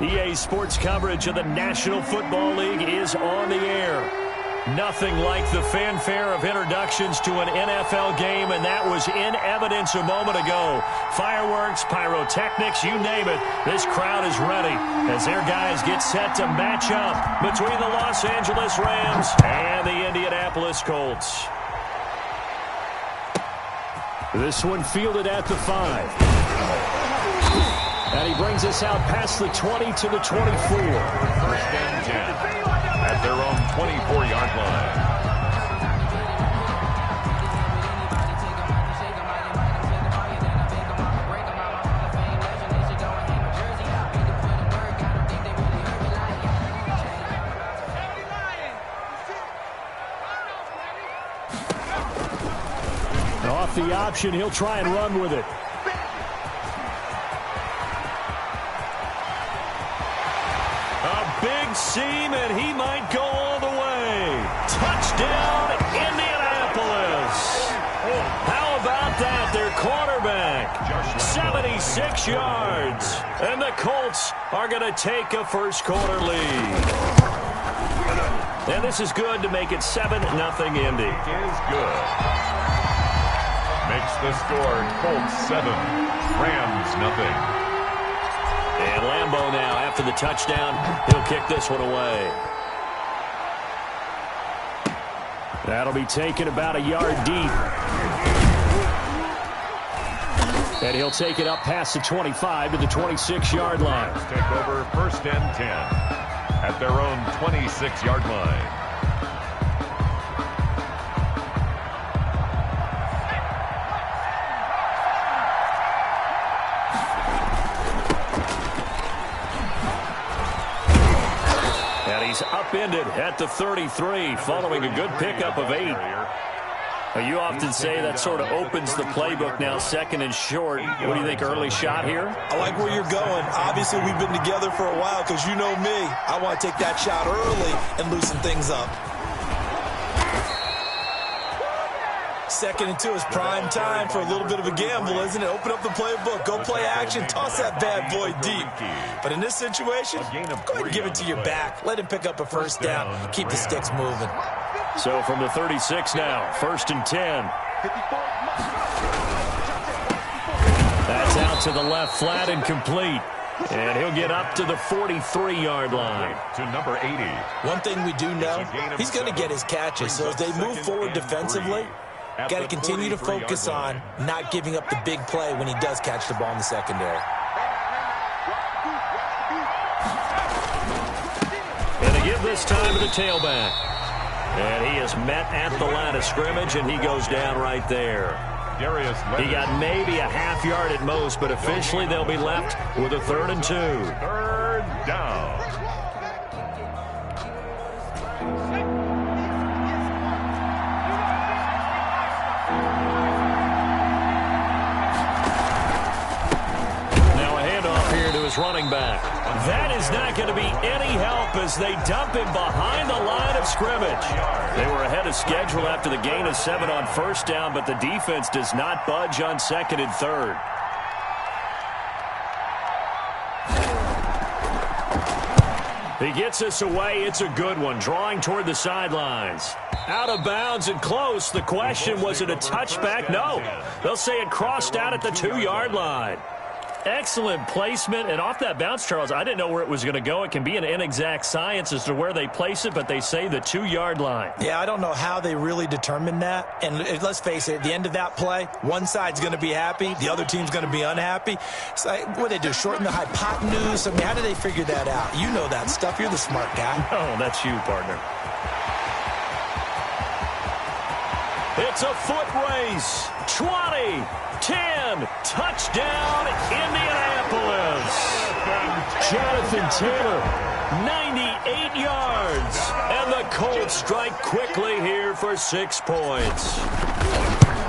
EA Sports coverage of the National Football League is on the air. Nothing like the fanfare of introductions to an NFL game, and that was in evidence a moment ago. Fireworks, pyrotechnics, you name it. This crowd is ready as their guys get set to match up between the Los Angeles Rams and the Indianapolis Colts. This one fielded at the 5. And he brings us out past the 20 to the 24. First and 10 at their own 24-yard line. Off the option, he'll try and run with it. Big seam, and he might go all the way. Touchdown, Indianapolis. How about that? Their quarterback, 76 yards. And the Colts are going to take a first-quarter lead. And this is good to make it 7-0 Indy. Is good. Makes the score Colts 7, Rams nothing. And Lambeau now, after the touchdown, he'll kick this one away. That'll be taken about a yard deep. And he'll take it up past the 25 to the 26-yard line. Take over first and 10 at their own 26-yard line. Upended at the 33 following a good pickup of 8. You often say that sort of opens the playbook now, second and short. What do you think, early shot here? I like where you're going. Obviously, we've been together for a while because you know me. I want to take that shot early and loosen things up. Second and 2 is prime time for a little bit of a gamble, isn't it? Open up the playbook, go play action, toss that bad boy deep. But in this situation, go ahead and give it to your back. Let him pick up a first down. Keep the sticks moving. So from the 36 now, first and 10. That's out to the left flat and complete. And he'll get up to the 43-yard line. To number 80. One thing we do know, he's going to get his catches. So as they move forward defensively, got to continue to focus on not giving up the big play when he does catch the ball in the secondary. And they give this time to the tailback. And he is met at the line of scrimmage, and he goes down right there. He got maybe a half yard at most, but officially they'll be left with a 3rd and 2. Third down. Running back. That is not going to be any help as they dump him behind the line of scrimmage. They were ahead of schedule after the gain of 7 on first down, but the defense does not budge on 2nd and 3rd. He gets us away. It's a good one. Drawing toward the sidelines. Out of bounds and close. The question, was it a touchback? No. They'll say it crossed out at the 2-yard line. Excellent placement, and off that bounce, Charles, I didn't know where it was going to go. It can be an inexact science as to where they place it, but they say the 2-yard line. Yeah, I don't know how they really determined that. And let's face it, at the end of that play, one side's going to be happy, the other team's going to be unhappy. So what do they do, shorten the hypotenuse? I mean, how do they figure that out? You know that stuff. You're the smart guy. Oh, that's you, partner. It's a foot race. 20, 10, touchdown, Indianapolis. Jonathan Taylor, 98 yards. And the Colts strike quickly here for 6 points.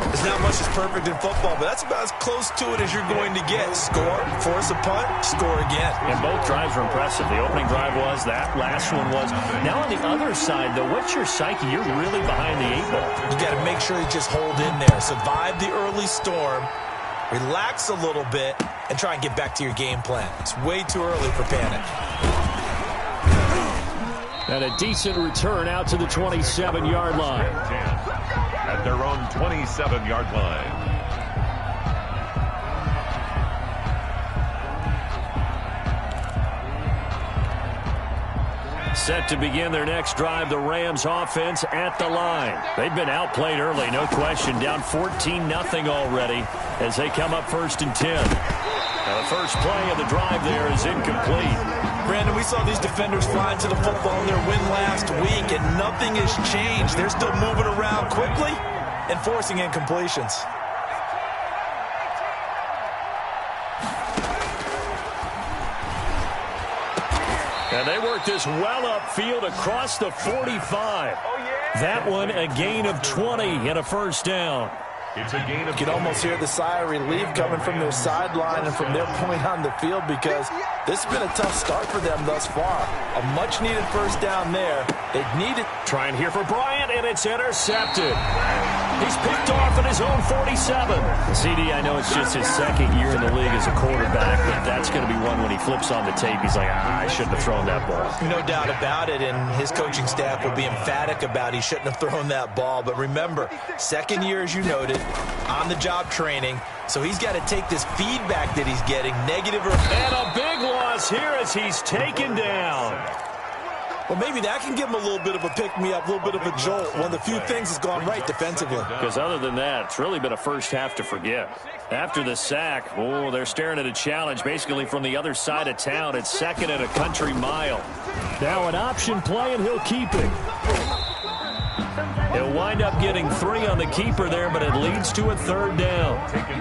There's not much that's perfect in football, but that's about as close to it as you're going to get. Score, force a punt, score again. And both drives were impressive. The opening drive was, that last one was. Now on the other side, though, what's your psyche? You're really behind the 8 ball. You got to make sure you just hold in there. Survive the early storm relax a little bit, and try and get back to your game plan. It's way too early for panic. And a decent return out to the 27-yard line. At their own 27-yard line. Set to begin their next drive, the Rams offense at the line. They've been outplayed early, no question. Down 14-0 already as they come up 1st and 10. Now the first play of the drive there is incomplete. Brandon, we saw these defenders flying to the football in their win last week, and nothing has changed. They're still moving around quickly and forcing incompletions. And they work this well upfield across the 45. That one a gain of 20 and a first down. It's a gain of... You can almost hear the sigh of relief coming from their sideline and from their point on the field, because this has been a tough start for them thus far. A much-needed first down there. They need it. Trying here for Bryant, and it's intercepted. He's picked off at his own 47. CD, I know it's just his second year in the league as a quarterback, but that's going to be one when he flips on the tape. He's like, I shouldn't have thrown that ball. No doubt about it, and his coaching staff will be emphatic about he shouldn't have thrown that ball. But remember, second year, as you noted, on-the-job training, so he's got to take this feedback that he's getting, negative or... And a big loss here as he's taken down. Well, maybe that can give him a little bit of a pick-me-up, a little bit of a jolt. One of the few things that's gone right defensively. Because other than that, it's really been a first half to forget. After the sack, oh, they're staring at a challenge basically from the other side of town. It's 2nd and a country mile. Now an option play, and he'll keep it. He'll wind up getting 3 on the keeper there, but it leads to a 3rd down.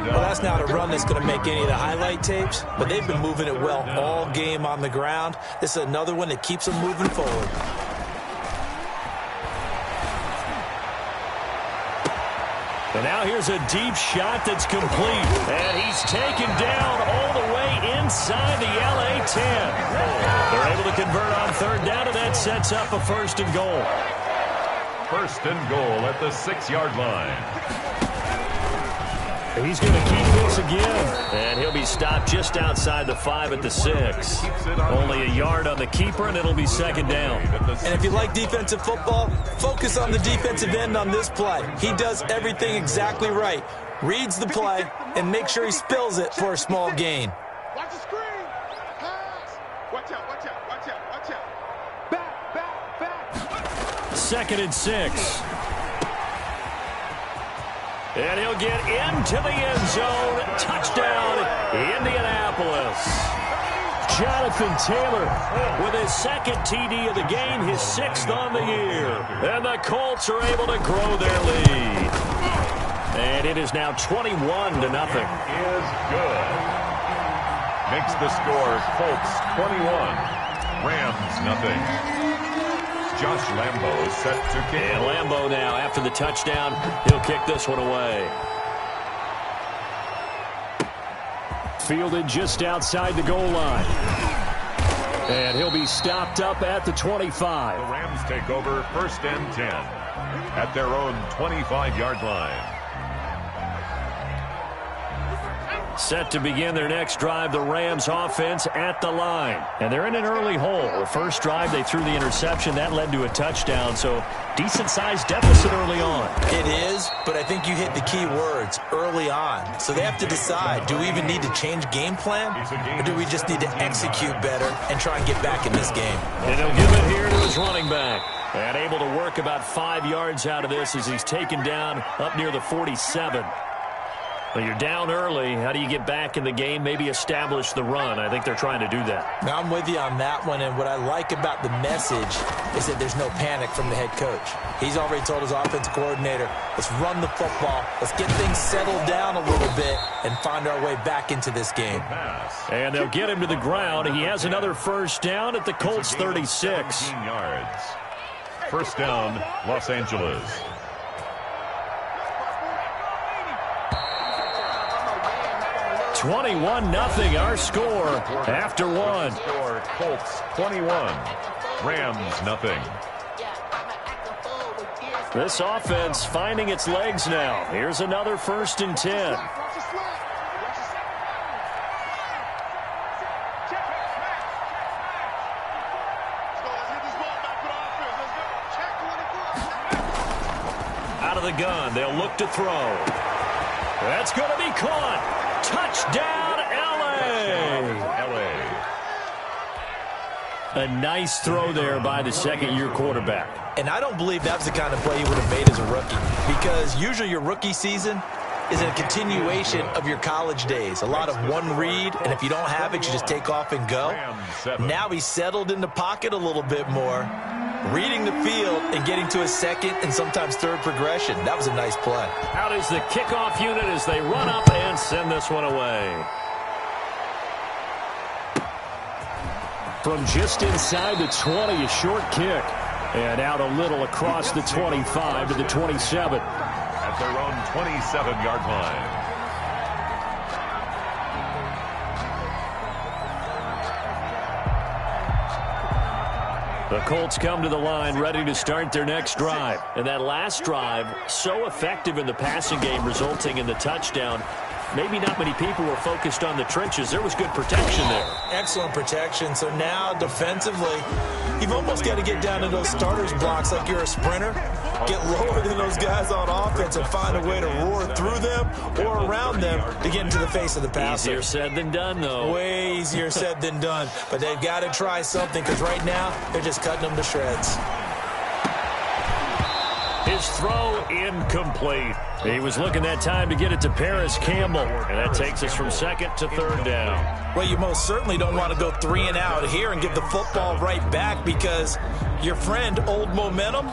Well, that's not a run that's going to make any of the highlight tapes, but they've been moving it well all game on the ground. This is another one that keeps them moving forward. And now here's a deep shot that's complete. And he's taken down all the way inside the LA 10. They're able to convert on 3rd down, and that sets up a 1st and goal. 1st and goal at the 6-yard line. He's going to keep this again. And he'll be stopped just outside the 5 at the 6. Only a yard on the keeper, and it'll be 2nd down. And if you like defensive football, focus on the defensive end on this play. He does everything exactly right. Reads the play and makes sure he spills it for a small gain. Watch the screen. Pass. Watch out, watch out, watch out, watch out. Back, back, back. 2nd and 6. And he'll get into the end zone. Touchdown, Indianapolis. Jonathan Taylor with his 2nd TD of the game, his 6th on the year. And the Colts are able to grow their lead. And it is now 21-0. Is good. Makes the score Colts 21, Rams nothing. Josh Lambo is set to kick. And Lambo now, after the touchdown, he'll kick this one away. Fielded just outside the goal line. And he'll be stopped up at the 25. The Rams take over 1st and 10 at their own 25-yard line. Set to begin their next drive, the Rams offense at the line. And they're in an early hole. The first drive, they threw the interception. That led to a touchdown, so decent-sized deficit early on. It is, but I think you hit the key words, early on. So they have to decide, do we even need to change game plan, or do we just need to execute better and try and get back in this game? And he'll give it here to his running back. And able to work about 5 yards out of this as he's taken down up near the 47. Well, you're down early. How do you get back in the game? Maybe establish the run. I think they're trying to do that. Now, I'm with you on that one, and what I like about the message is that there's no panic from the head coach. He's already told his offensive coordinator, let's run the football, let's get things settled down a little bit and find our way back into this game. And they'll get him to the ground. He has another first down at the Colts 36. 17 yards. First down, Los Angeles. 21-0 our score after one. Score Colts 21, Rams nothing. This offense finding its legs now. Here's another 1st and 10. the gun. They'll look to throw. That's going to be caught. Touchdown, L.A. A nice throw there by the second-year quarterback. And I don't believe that's the kind of play he would have made as a rookie, because usually your rookie season is a continuation of your college days. A lot of one read, and if you don't have it, you just take off and go. Now he's settled in the pocket a little bit more, reading the field and getting to a second and sometimes third progression. That was a nice play. Out is the kickoff unit as they run up and send this one away. From just inside the 20, a short kick. And out a little across the 25 to the 27. At their own 27-yard line. The Colts come to the line ready to start their next drive. And that last drive, so effective in the passing game, resulting in the touchdown. Maybe not many people were focused on the trenches. There was good protection there. Excellent protection. So now, defensively, you've almost got to get down to those starters blocks like you're a sprinter. Get lower than those guys on offense and find a way to roar through them or around them to get into the face of the passer. Easier said than done, though. Way easier said than done. But they've got to try something, because right now, they're just cutting them to shreds. His throw incomplete. He was looking that time to get it to Paris Campbell. And that takes us from second to third down. Well, you most certainly don't want to go 3 and out here and give the football right back, because your friend, Old Momentum,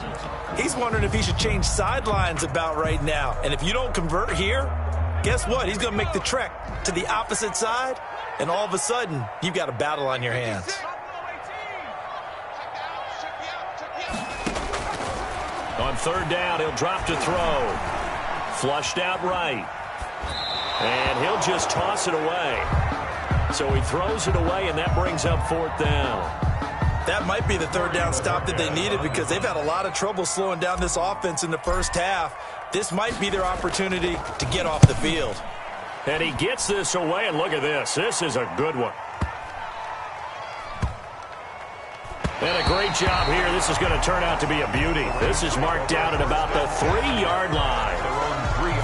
he's wondering if he should change sidelines about right now. And if you don't convert here, guess what? He's going to make the trek to the opposite side, and all of a sudden, you've got a battle on your hands. On third down, he'll drop to throw. Flushed out right. And he'll just toss it away. So he throws it away, and that brings up fourth down. That might be the third down stop that they needed, because they've had a lot of trouble slowing down this offense in the first half. This might be their opportunity to get off the field. And he gets this away, and look at this. This is a good one. And a great job here. This is going to turn out to be a beauty. This is marked down at about the 3-yard line.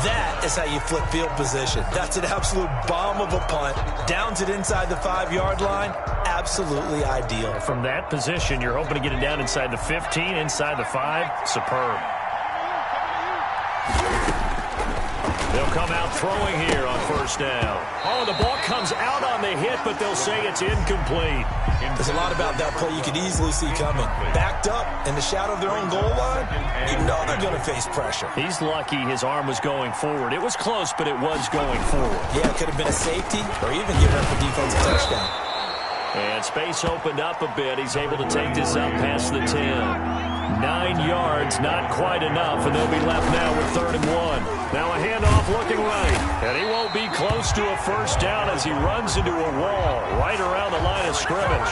That is how you flip field position. That's an absolute bomb of a punt. Downs it inside the 5-yard line. Absolutely ideal. From that position, you're hoping to get it down inside the 15, inside the 5. Superb. They'll come out throwing here on first down. Oh, the ball comes out on the hit, but they'll say it's incomplete. There's a lot about that play you could easily see coming. Backed up in the shadow of their own goal line, you know they're going to face pressure. He's lucky his arm was going forward. It was close, but it was going forward. Yeah, it could have been a safety or even given up a defensive touchdown. And space opened up a bit. He's able to take this up past the 10. 9 yards, not quite enough, and they'll be left now with 3rd and 1. Now a handoff looking right, and he won't be close to a first down as he runs into a wall right around the line of scrimmage.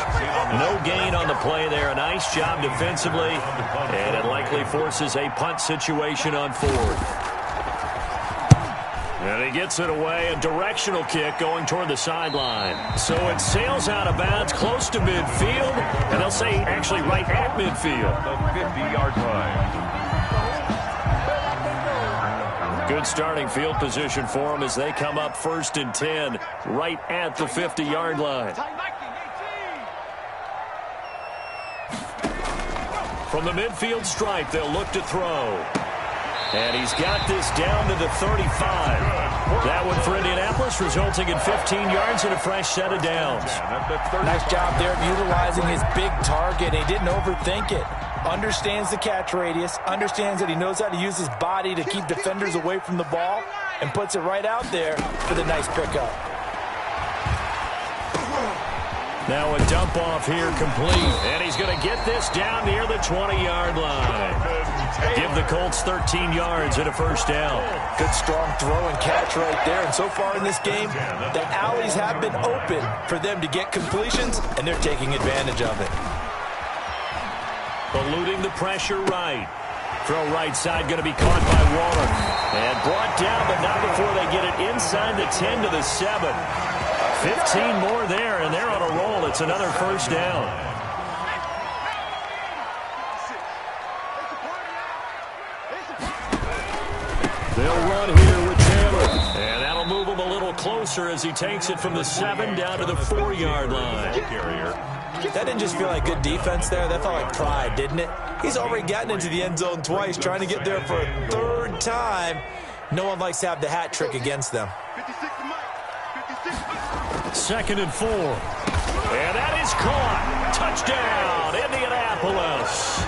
No gain on the play there. A nice job defensively, and it likely forces a punt situation on 4th. And he gets it away, a directional kick going toward the sideline. So it sails out of bounds close to midfield, and they'll say actually right at midfield. The 50-yard line. Good starting field position for them as they come up 1st and 10 right at the 50-yard line. From the midfield stripe, they'll look to throw. And he's got this down to the 35. That one for Indianapolis, resulting in 15 yards and a fresh set of downs. Nice job there of utilizing his big target. He didn't overthink it. Understands the catch radius, understands that he knows how to use his body to keep defenders away from the ball, and puts it right out there for the nice pickup. Now a dump off here complete. And he's going to get this down near the 20-yard line. Give the Colts 13 yards and a first down. Good strong throw and catch right there. And so far in this game, the alleys have been open for them to get completions, and they're taking advantage of it. Eluding the pressure right. Throw right side going to be caught by Waller. And brought down, but not before they get it inside the 10 to the 7. 15 more there, and they're on a roll. It's another first down. They'll run here with Taylor. And that'll move him a little closer as he takes it from the 7 down to the 4-yard line. That didn't just feel like good defense there. That felt like pride, didn't it? He's already gotten into the end zone twice, trying to get there for a third time. No one likes to have the hat trick against them. 2nd and 4. And that is caught. Touchdown, Indianapolis.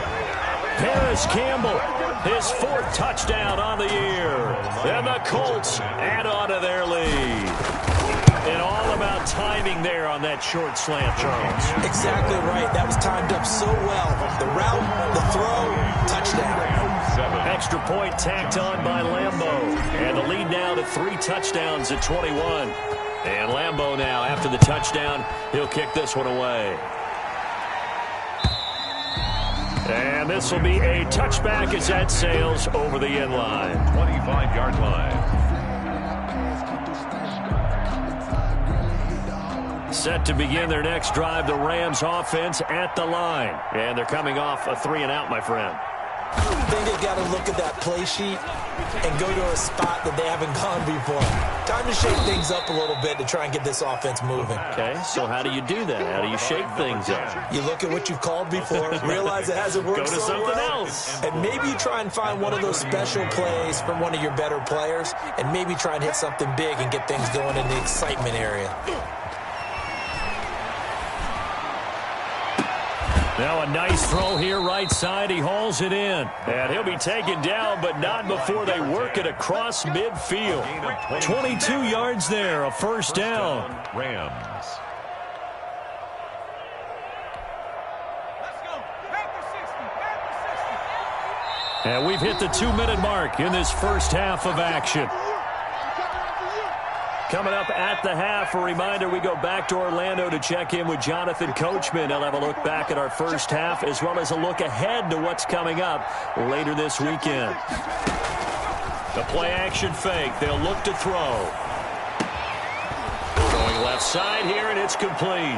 Paris Campbell, his 4th touchdown on the year. And the Colts add on to their lead. And all about timing there on that short slant, Charles. Exactly right. That was timed up so well. The route, the throw, touchdown. Extra point tacked on by Lambeau. And the lead now to 3 touchdowns at 21. And Lambeau now, after the touchdown, he'll kick this one away. And this will be a touchback as that sails over the end line. 25-yard line. Set to begin their next drive, the Rams offense at the line. And they're coming off a 3-and-out, my friend. I think they've got to look at that play sheet and go to a spot that they haven't gone before. Time to shake things up a little bit to try and get this offense moving. Okay, so how do you do that? How do you shake things up? You look at what you've called before, realize it hasn't worked Go to so something well, else. and maybe you try and find one of those special plays from one of your better players, and maybe try and hit something big and get things going in the excitement area. Now a nice throw here right side. He hauls it in. And he'll be taken down, but not before they work it across midfield. 22 yards there, a first down. Rams. And we've hit the 2-minute mark in this first half of action. Coming up at the half, a reminder, we go back to Orlando to check in with Jonathan Coachman. He'll have a look back at our first half as well as a look ahead to what's coming up later this weekend. The play-action fake. They'll look to throw. Going left side here, and it's complete.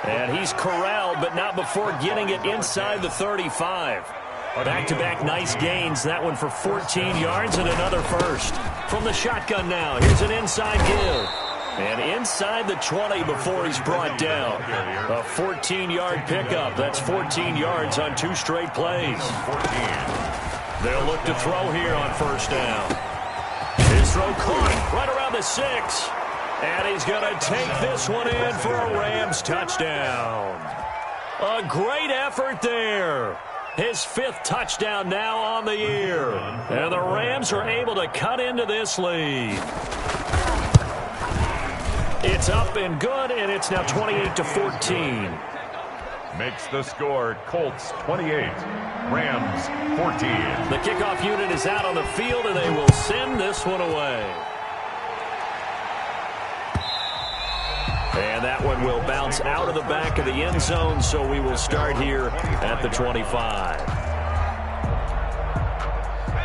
And he's corralled, but not before getting it inside the 35. Back-to-back nice gains. That one for 14 yards and another first. From the shotgun now, here's an inside give. And inside the 20 before he's brought down. A 14-yard pickup. That's 14 yards on 2 straight plays. 14. They'll look to throw here on first down. His throw caught right around the 6. And he's going to take this one in for a Rams touchdown. A great effort there. His 5th touchdown now on the year. And the Rams are able to cut into this lead. It's up and good, and it's now 28-14. Makes the score Colts 28, Rams 14. The kickoff unit is out on the field, and they will send this one away. And that one will bounce out of the back of the end zone, so we will start here at the 25.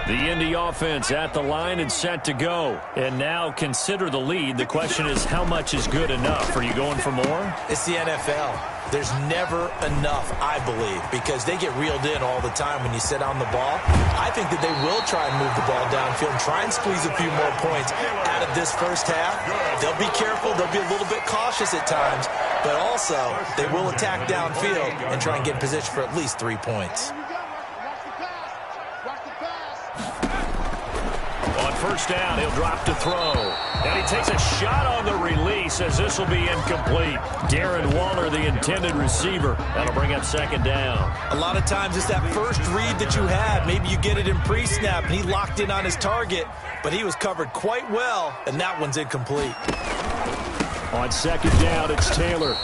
The Indy offense at the line and set to go. And now consider the lead. The question is, how much is good enough? Are you going for more? It's the NFL. There's never enough, I believe, because they get reeled in all the time when you sit on the ball. I think that they will try and move the ball downfield and try and squeeze a few more points out of this first half. They'll be careful. They'll be a little bit cautious at times, but also they will attack downfield and try and get in position for at least 3 points. On first down, he'll drop to throw. And he takes a shot on the release as this will be incomplete. Darren Waller, the intended receiver. That'll bring up second down. A lot of times it's that first read that you have. Maybe you get it in pre-snap, and he locked in on his target, but he was covered quite well, and that one's incomplete. On second down, it's Taylor.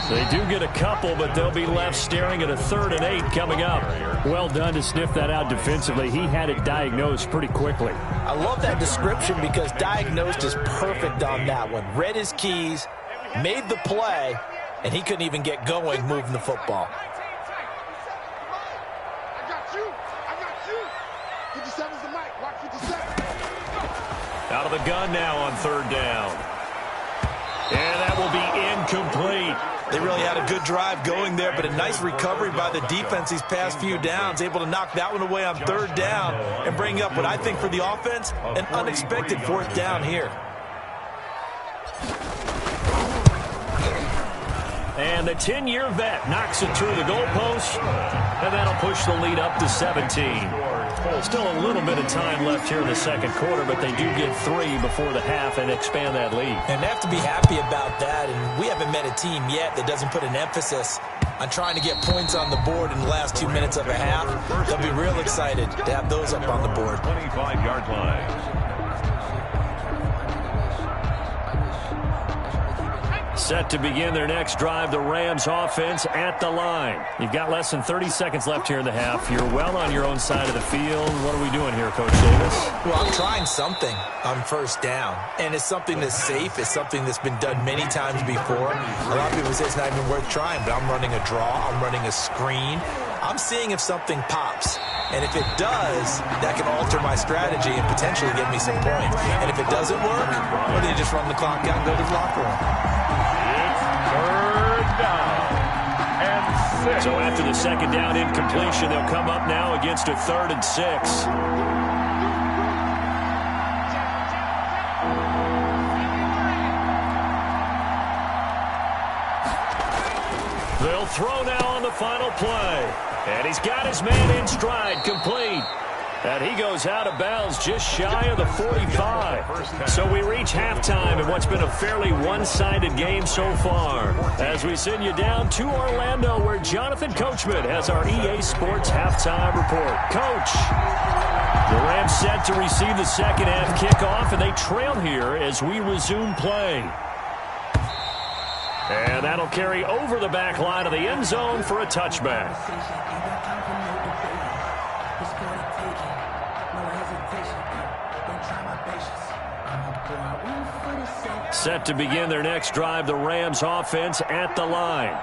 They do get a couple, but they'll be left staring at a 3rd and 8 coming up. Well done to sniff that out defensively. He had it diagnosed pretty quickly. I love that description because diagnosed is perfect on that one. Read his keys, made the play, and he couldn't even get going moving the football. I got you. 57's the mic. Watch 57. Out of the gun now on 3rd down. And that will be incomplete. They really had a good drive going there, but a nice recovery by the defense these past few downs, able to knock that one away on third down and bring up what I think for the offense, an unexpected fourth down here. And the 10-year vet knocks it through the goalpost, and that'll push the lead up to 17. Still a little bit of time left here in the second quarter, but they do get 3 before the half and expand that lead. And they have to be happy about that, and we haven't met a team yet that doesn't put an emphasis on trying to get points on the board in the last 2 minutes of a half. They'll be real excited to have those up on the board. 25-yard line. Set to begin their next drive, the Rams offense at the line. You've got less than 30 seconds left here in the half. You're well on your own side of the field. What are we doing here, Coach Davis? Well, I'm trying something on first down, and it's something that's safe. It's something that's been done many times before. A lot of people say it's not even worth trying, but I'm running a draw. I'm running a screen. I'm seeing if something pops. And if it does, that can alter my strategy and potentially get me some points. And if it doesn't work, well, then you just run the clock out and go to the locker room. Third down and 6. So after the second down incompletion, they'll come up now against a 3rd and 6. They'll throw now on the final play. And he's got his man in stride, complete. And he goes out of bounds just shy of the 45. So we reach halftime in what's been a fairly one-sided game so far. As we send you down to Orlando, where Jonathan Coachman has our EA Sports halftime report. Coach, the Rams set to receive the second half kickoff, and they trail here as we resume play. And that'll carry over the back line of the end zone for a touchback. Set to begin their next drive, the Rams offense at the line.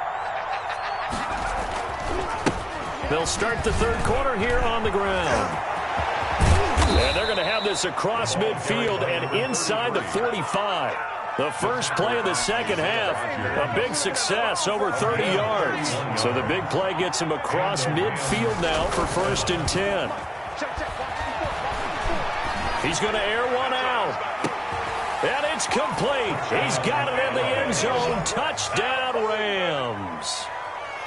They'll start the third quarter here on the ground. And they're going to have this across midfield and inside the 45. The first play of the second half, a big success, over 30 yards. So the big play gets him across midfield now for 1st and 10. He's going to air one out. And it's complete. He's got it in the end zone. Touchdown, Rams.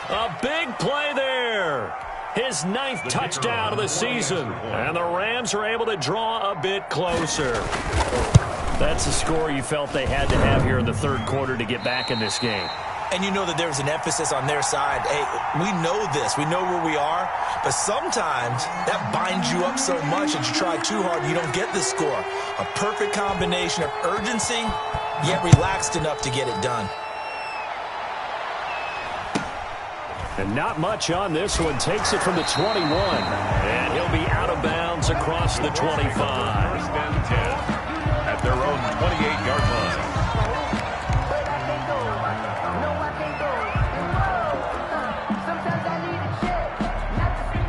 A big play there. His 9th touchdown of the season. And the Rams are able to draw a bit closer. That's the score you felt they had to have here in the third quarter to get back in this game. And you know that there's an emphasis on their side. Hey, we know this. We know where we are. But sometimes that binds you up so much that you try too hard and you don't get the score. A perfect combination of urgency, yet relaxed enough to get it done. And not much on this one. Takes it from the 21. And he'll be out of bounds across the 25. 1st and 10 at their own 28-yard line.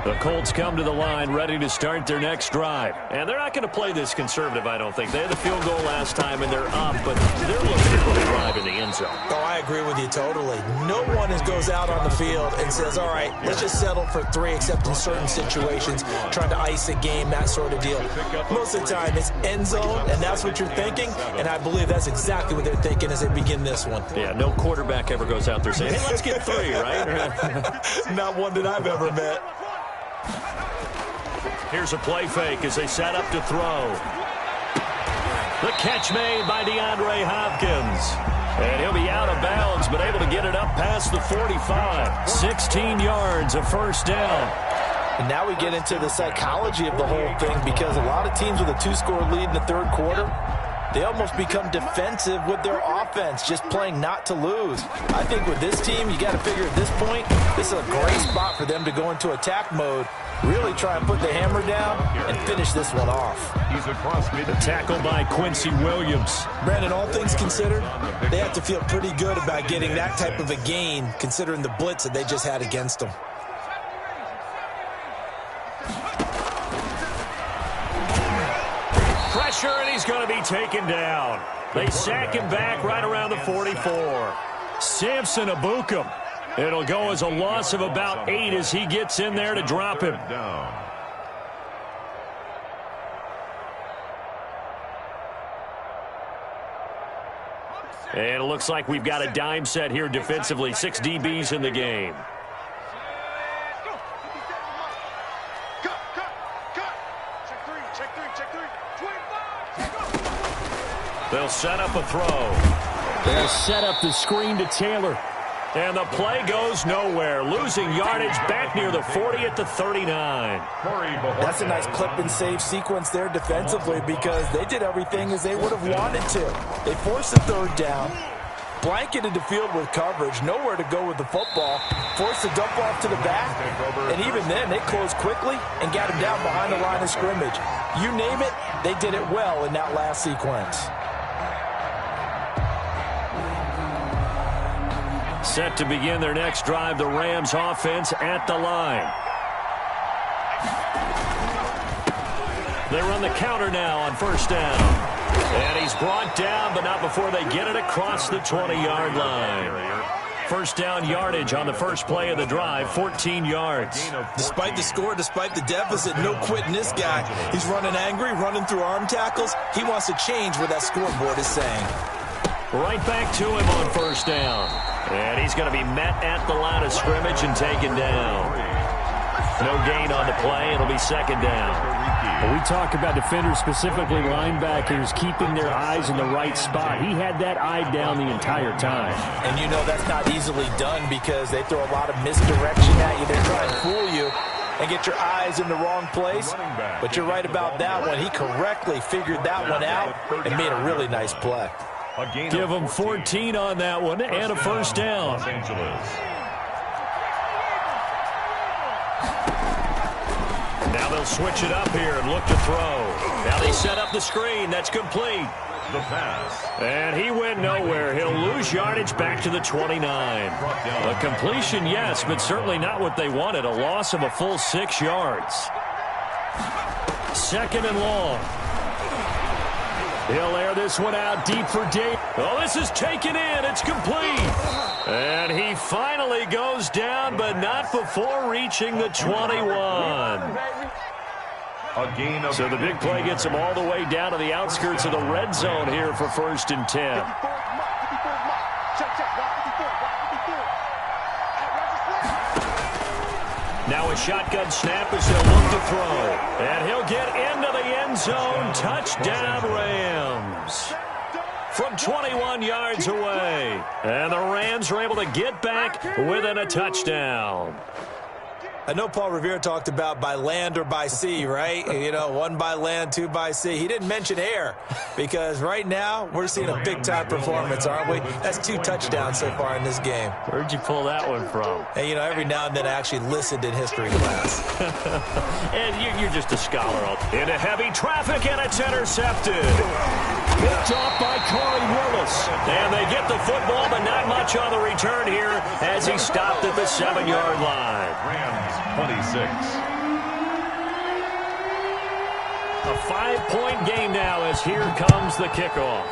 The Colts come to the line ready to start their next drive. And they're not going to play this conservative, I don't think. They had the field goal last time, and they're up, but they're looking to put a drive in the end zone. Oh, I agree with you totally. No one goes out on the field and says, all right, let's just settle for 3, except in certain situations, trying to ice a game, that sort of deal. Most of the time, it's end zone, and that's what you're thinking, and I believe that's exactly what they're thinking as they begin this one. Yeah, no quarterback ever goes out there saying, hey, let's get 3, right? Not one that I've ever met. Here's a play fake as they set up to throw. The catch made by DeAndre Hopkins. And he'll be out of bounds, but able to get it up past the 45. 16 yards, a first down. And now we get into the psychology of the whole thing, because a lot of teams with a 2-score lead in the third quarter, they almost become defensive with their offense, just playing not to lose. I think with this team, you got to figure at this point, this is a great spot for them to go into attack mode, really try and put the hammer down and finish this one off. He's across mid. The tackle by Quincy Williams. Brandon, all things considered, they have to feel pretty good about getting that type of a gain, considering the blitz that they just had against them. Pressure, and he's he's going to be taken down. They sack him back right around the 44. Samson Abukum. It'll go as a loss of about 8 as he gets in there to drop him. And it looks like we've got a dime set here defensively. 6 DBs in the game. They'll set up a throw. They'll set up the screen to Taylor. And the play goes nowhere. Losing yardage back near the 40 at the 39. That's a nice clip and save sequence there defensively because they did everything as they would have wanted to. They forced the third down, blanketed the field with coverage, nowhere to go with the football, forced the dump off to the back, and even then they closed quickly and got him down behind the line of scrimmage. You name it, they did it well in that last sequence. Set to begin their next drive, the Rams offense at the line. They run the counter now on first down. And he's brought down, but not before they get it across the 20-yard line. First down yardage on the first play of the drive, 14 yards. Despite the score, despite the deficit, no quitting this guy. He's running angry, running through arm tackles. He wants to change what that scoreboard is saying. Right back to him on first down. And he's going to be met at the line of scrimmage and taken down. No gain on the play. It'll be second down. Well, we talk about defenders, specifically linebackers, keeping their eyes in the right spot. He had that eye down the entire time. And you know that's not easily done because they throw a lot of misdirection at you. They're trying to fool you and get your eyes in the wrong place. But you're right about that one. He correctly figured that one out and made a really nice play. Give them 14 on that one and a first down. Now they'll switch it up here and look to throw. Now they set up the screen. That's complete. The pass. And he went nowhere. He'll lose yardage back to the 29. A completion, yes, but certainly not what they wanted. A loss of a full 6 yards. Second and long. He'll air this one out deep for Dave. Oh, this is taken in. It's complete. And he finally goes down, but not before reaching the 21. So the big play gets him all the way down to the outskirts of the red zone here for first and 10. Now a shotgun snap as they'll look to throw. And he'll get into the end zone. Touchdown, Rams. From 21 yards away. And the Rams are able to get back within a touchdown. I know Paul Revere talked about by land or by sea, right? You know, 1 by land, 2 by sea. He didn't mention air because right now we're seeing a big-time performance, aren't we? That's 2 touchdowns so far in this game. Where'd you pull that one from? And, you know, every now and then I actually listened in history class. And you're just a scholar. Into heavy traffic, and it's intercepted. Picked off by Corey Willis. And they get the football, but not much on the return here as he stopped at the 7-yard line. Rams 26. A 5-point game now as here comes the kickoff.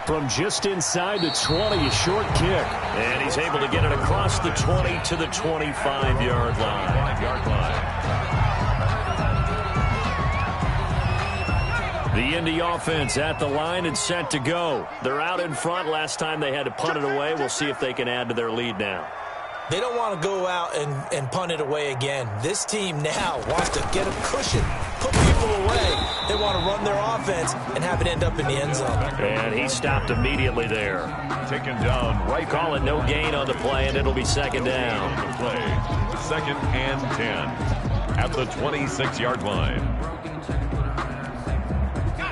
From just inside the 20, a short kick. And he's able to get it across the 20 to the 25-yard line. The Indy offense at the line and set to go. They're out in front. Last time they had to punt it away. We'll see if they can add to their lead now. They don't want to go out and punt it away again. This team now wants to get a cushion, put people away. They want to run their offense and have it end up in the end zone. And he stopped immediately there. Taken down right. Call it no gain on the play, and it'll be second down. The play. Second and 10 at the 26-yard line.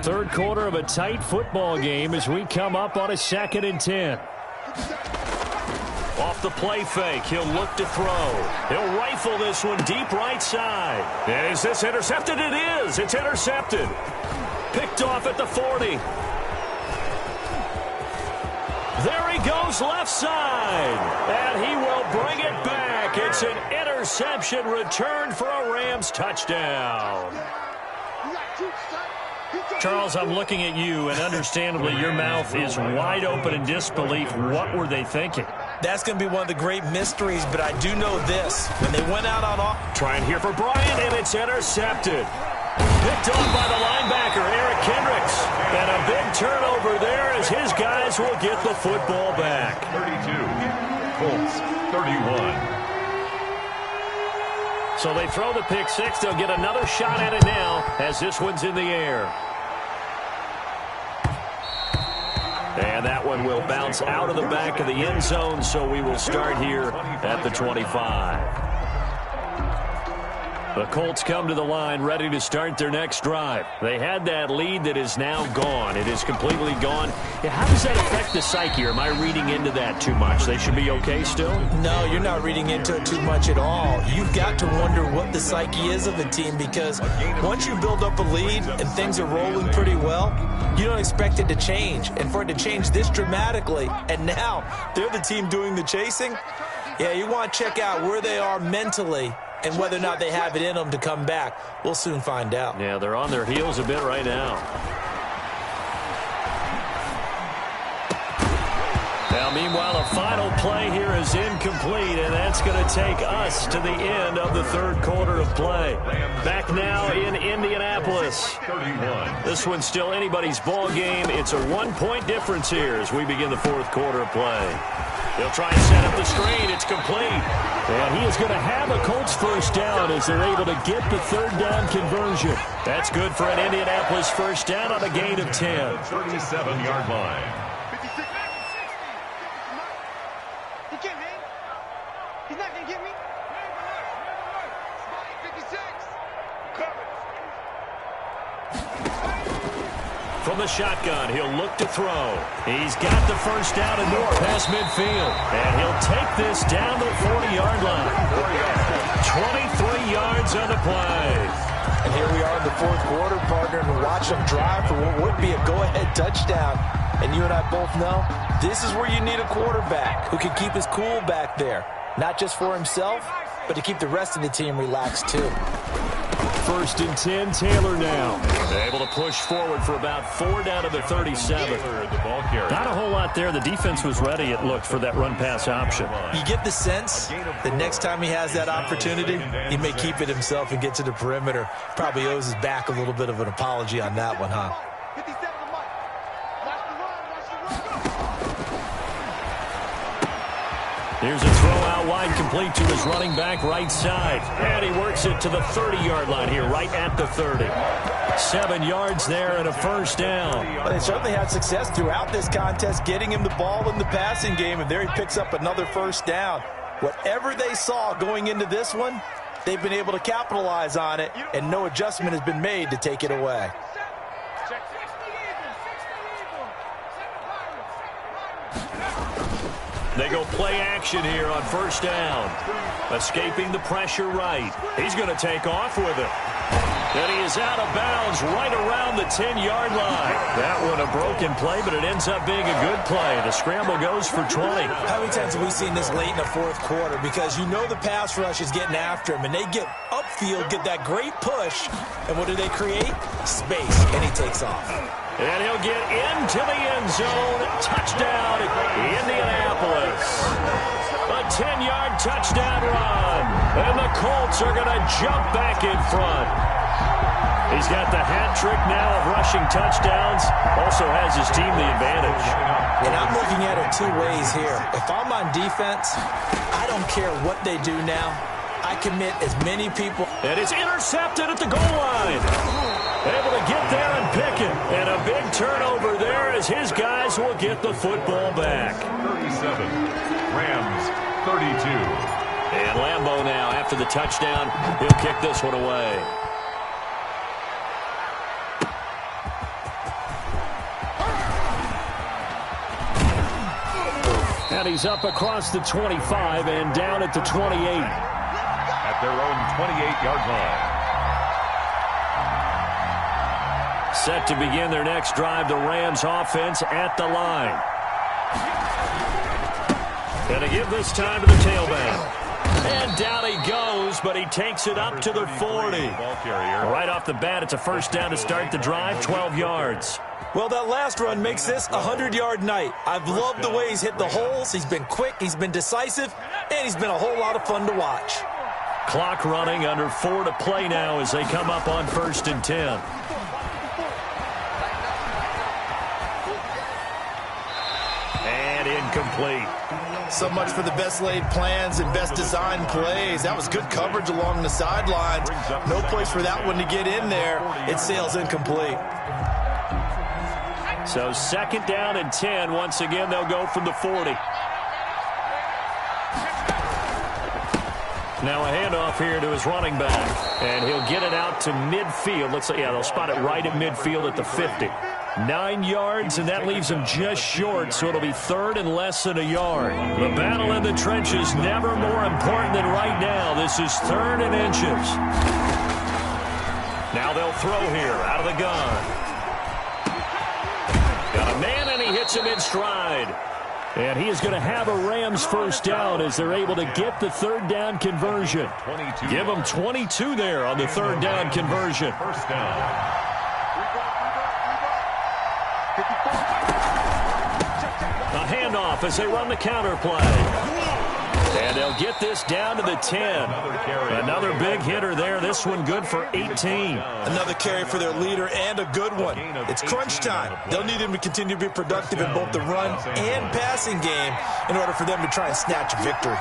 Third quarter of a tight football game as we come up on a 2nd and 10. Off the play fake, he'll look to throw. He'll rifle this one deep right side. Is this intercepted? It is. It's intercepted. Picked off at the 40. There he goes left side. And he will bring it back. It's an interception return for a Rams touchdown. Charles, I'm looking at you, and understandably your mouth is wide open in disbelief. What were they thinking? That's going to be one of the great mysteries, but I do know this. When they went out on off. Trying here for Bryant, and it's intercepted. Picked off by the linebacker, Eric Kendricks. And a big turnover there as his guys will get the football back. 32, Colts 31. So they throw the pick six. They'll get another shot at it now as this one's in the air. And that one will bounce out of the back of the end zone, so we will start here at the 25. The Colts come to the line ready to start their next drive. They had that lead that is now gone. It is completely gone. Yeah, how does that affect the psyche? Or am I reading into that too much? They should be okay still? No, you're not reading into it too much at all. You've got to wonder what the psyche is of the team, because once you build up a lead and things are rolling pretty well, you don't expect it to change. And for it to change this dramatically, and now they're the team doing the chasing, yeah, you want to check out where they are mentally and whether or not they have it in them to come back. We'll soon find out. Yeah, they're on their heels a bit right now. Now, meanwhile, a final play here is incomplete, and that's going to take us to the end of the third quarter of play. Back now in Indianapolis. 31. This one's still anybody's ball game. It's a one-point difference here as we begin the fourth quarter of play. They'll try and set up the screen. It's complete. And he is going to have a Colts first down as they're able to get the third down conversion. That's good for an Indianapolis first down on a gain of 10. 37-yard line. He can't hang. He's not going to get me. 56. From the shotgun, he'll look to throw. He's got the first down and more past midfield. And he'll take this down to the 40-yard line. 23 yards on the play. And here we are in the fourth quarter, partner, and watch them drive for what would be a go-ahead touchdown. And you and I both know this is where you need a quarterback who can keep his cool back there. Not just for himself, but to keep the rest of the team relaxed too. First and 10, Taylor now. Able to push forward for about 4 down to the 37. Not a whole lot there. The defense was ready, it looked, for that run-pass option. You get the sense that next time he has that opportunity, he may keep it himself and get to the perimeter. Probably owes his back a little bit of an apology on that one, huh? 57 to Mike. Watch the run. Here's a throw out wide, complete to his running back right side. And he works it to the 30-yard line here, right at the 30. 7 yards there and a first down. Well, they certainly had success throughout this contest, getting him the ball in the passing game, and there he picks up another first down. Whatever they saw going into this one, they've been able to capitalize on it, and no adjustment has been made to take it away. They go play action here on first down. Escaping the pressure right. He's going to take off with it. And he is out of bounds right around the 10-yard line. That one a broken play, but it ends up being a good play. The scramble goes for 20. How many times have we seen this late in the fourth quarter? Because you know the pass rush is getting after him, and they get upfield, get that great push, and what do they create? Space, and he takes off. And he'll get into the end zone. Touchdown, Indianapolis. A 10-yard touchdown run. And the Colts are going to jump back in front. He's got the hat trick now of rushing touchdowns. Also has his team the advantage. And I'm looking at it two ways here. If I'm on defense, I don't care what they do now. I commit as many people. And it's intercepted at the goal line. Able to get there and pick it. And a big turnover there as his guys will get the football back. 37, Rams 32. And Lambeau now, after the touchdown, he'll kick this one away. And he's up across the 25 and down at the 28. At their own 28-yard line. Set to begin their next drive, the Rams offense at the line. And to give this time to the tailback. And down he goes, but he takes it up to the 40. Right off the bat, it's a first down to start the drive, 12 yards. Well, that last run makes this a 100-yard night. I've loved the way he's hit the holes. He's been quick, he's been decisive, and he's been a whole lot of fun to watch. Clock running, under 4 to play now as they come up on 1st and 10. And incomplete. So much for the best laid plans and best designed plays. That was good coverage along the sidelines. No place for that one to get in there. It sails incomplete. So 2nd down and 10. Once again, they'll go from the 40. Now a handoff here to his running back. And he'll get it out to midfield. They'll spot it right at midfield at the 50. 9 yards, and that leaves him just short, so it'll be 3rd and less than a yard. The battle in the trenches never more important than right now. This is 3rd and inches. Now they'll throw here out of the gun. Got a man, and he hits him in stride. And he is going to have a Rams first down as they're able to get the 3rd down conversion. Give them 22 there on the 3rd down conversion. First down. A handoff as they run the counter play. And they'll get this down to the 10. Another big hitter there. This one good for 18. Another carry for their leader and a good one. It's crunch time. They'll need him to continue to be productive in both the run and passing game in order for them to try and snatch a victory.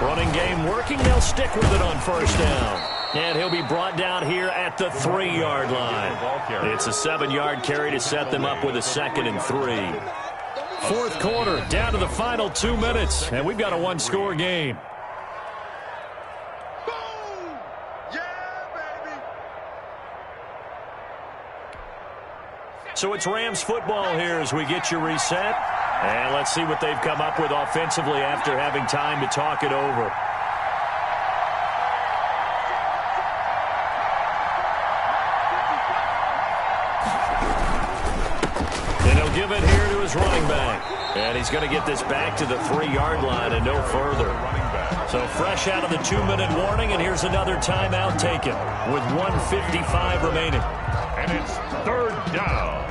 Running game working. They'll stick with it on 1st down. And he'll be brought down here at the 3-yard line. It's a 7-yard carry to set them up with a 2nd and 3. 4th quarter, down to the final 2 minutes, and we've got a 1-score game. Boom! Yeah, baby! So it's Rams football here as we get you reset. And let's see what they've come up with offensively after having time to talk it over. Give it here to his running back. And he's going to get this back to the 3-yard line and no further. So fresh out of the 2-minute warning, and here's another timeout taken with 1:55 remaining. And it's 3rd down.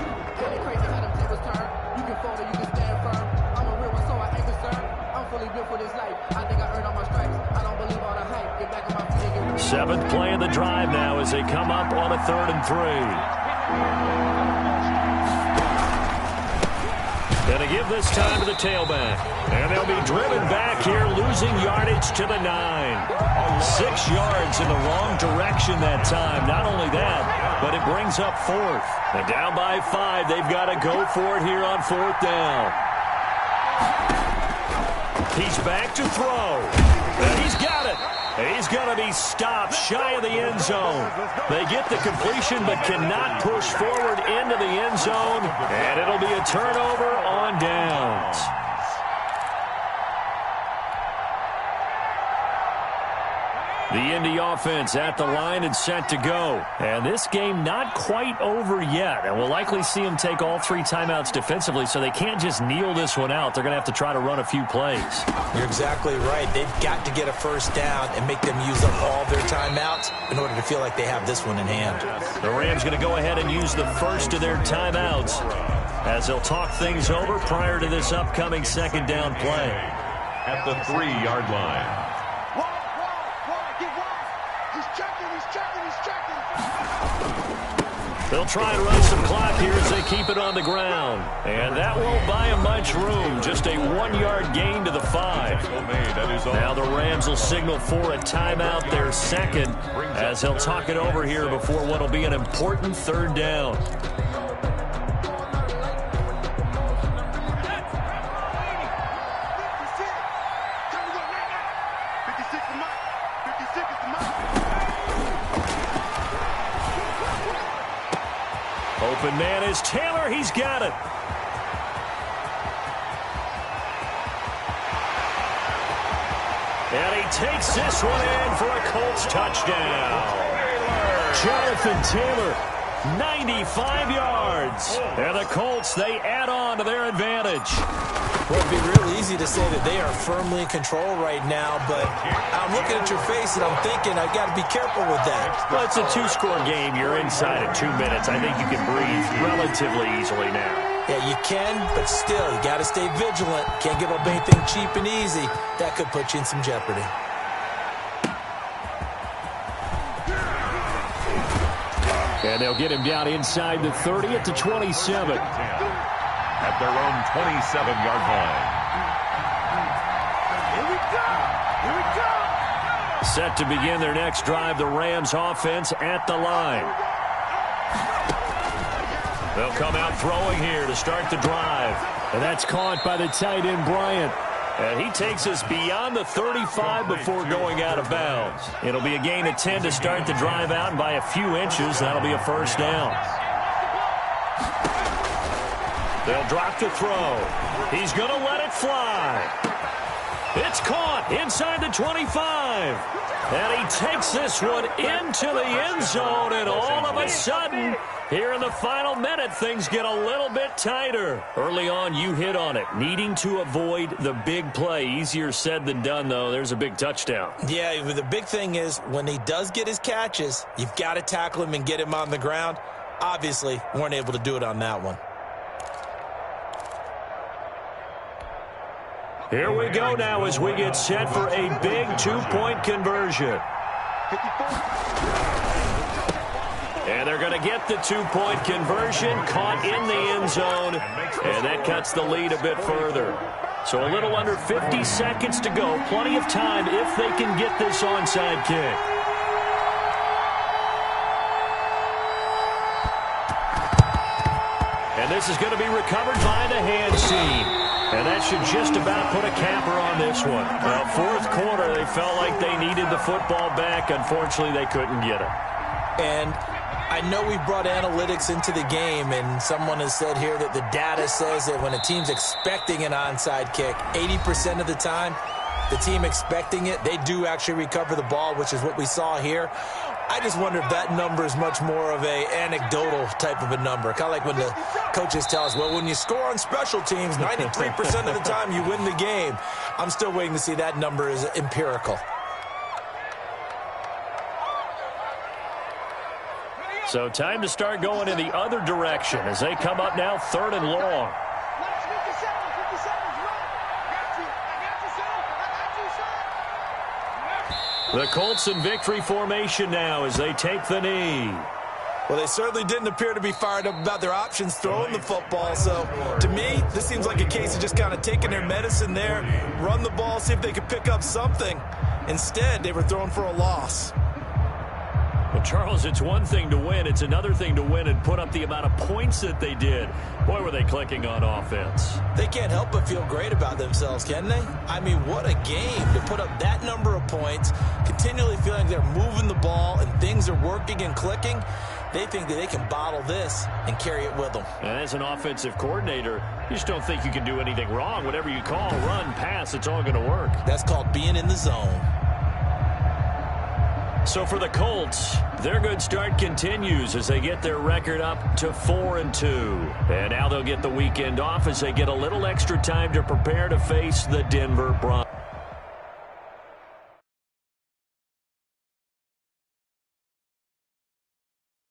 Seventh play of the drive now as they come up on a 3rd and 3. And to give this time to the tailback. And they'll be driven back here, losing yardage to the 9. 6 yards in the wrong direction that time. Not only that, but it brings up 4th. And down by 5, they've got to go for it here on 4th down. He's back to throw. And he's got it. He's going to be stopped shy of the end zone. They get the completion but cannot push forward into the end zone. And it'll be a turnover on downs. The Indy offense at the line and set to go. And this game not quite over yet. And we'll likely see them take all 3 timeouts defensively, so they can't just kneel this one out. They're going to have to try to run a few plays. You're exactly right. They've got to get a first down and make them use up all their timeouts in order to feel like they have this one in hand. The Rams going to go ahead and use the first of their timeouts as they'll talk things over prior to this upcoming 2nd down play. At the 3-yard line. They'll try and run some clock here as they keep it on the ground. And that won't buy them much room. Just a 1-yard gain to the 5. Now the Rams will signal for a timeout, their 2nd, as they'll talk it over here before what will be an important 3rd down. Open man is Taylor. He's got it. And he takes this one in for a Colts touchdown. Jonathan Taylor 95 yards. And the Colts, they add on to their advantage. Well, it'd be real easy to say that they are firmly in control right now, but I'm looking at your face and I'm thinking I got to be careful with that. Well, it's a two-score game. You're inside of 2 minutes. I think you can breathe relatively easily now. Yeah, you can, but still, you got to stay vigilant. Can't give up anything cheap and easy. That could put you in some jeopardy. And they'll get him down inside the 30 at the 27. At their own 27-yard line. Here we go! Here we go! Set to begin their next drive, the Rams offense at the line. They'll come out throwing here to start the drive. And that's caught by the tight end, Bryant. And he takes us beyond the 35 before going out of bounds. It'll be a gain of 10 to start the drive out, and by a few inches, that'll be a first down. They'll drop the throw. He's going to let it fly. It's caught inside the 25. And he takes this one into the end zone, and all of a sudden, here in the final minute, things get a little bit tighter. Early on, you hit on it, needing to avoid the big play. Easier said than done, though. There's a big touchdown. Yeah, the big thing is when he does get his catches, you've got to tackle him and get him on the ground. Obviously, weren't able to do it on that one. Here we go now as we get set for a big two-point conversion. And they're going to get the two-point conversion, caught in the end zone, and that cuts the lead a bit further. So a little under 50 seconds to go. Plenty of time if they can get this onside kick. And this is going to be recovered by the hand team. And that should just about put a capper on this one. Well, fourth quarter, they felt like they needed the football back. Unfortunately, they couldn't get it. And I know we brought analytics into the game, and someone has said here that the data says that when a team's expecting an onside kick, 80% of the time, the team expecting it, they do actually recover the ball, which is what we saw here. I just wonder if that number is much more of a anecdotal type of a number. Kind of like when the coaches tell us, well, when you score on special teams, 93% of the time you win the game. I'm still waiting to see that number is empirical. So time to start going in the other direction as they come up now 3rd and long. The Colts in victory formation now as they take the knee. Well, they certainly didn't appear to be fired up about their options throwing the football. So, to me, this seems like a case of just kind of taking their medicine there, run the ball, see if they could pick up something. Instead, they were throwing for a loss. Well, Charles, it's one thing to win. It's another thing to win and put up the amount of points that they did. Boy, were they clicking on offense. They can't help but feel great about themselves, can they? I mean, what a game to put up that number of points, continually feeling they're moving the ball and things are working and clicking. They think that they can bottle this and carry it with them. And as an offensive coordinator, you just don't think you can do anything wrong. Whatever you call, run, pass, it's all going to work. That's called being in the zone. So for the Colts, their good start continues as they get their record up to 4-2. And now they'll get the weekend off as they get a little extra time to prepare to face the Denver Broncos.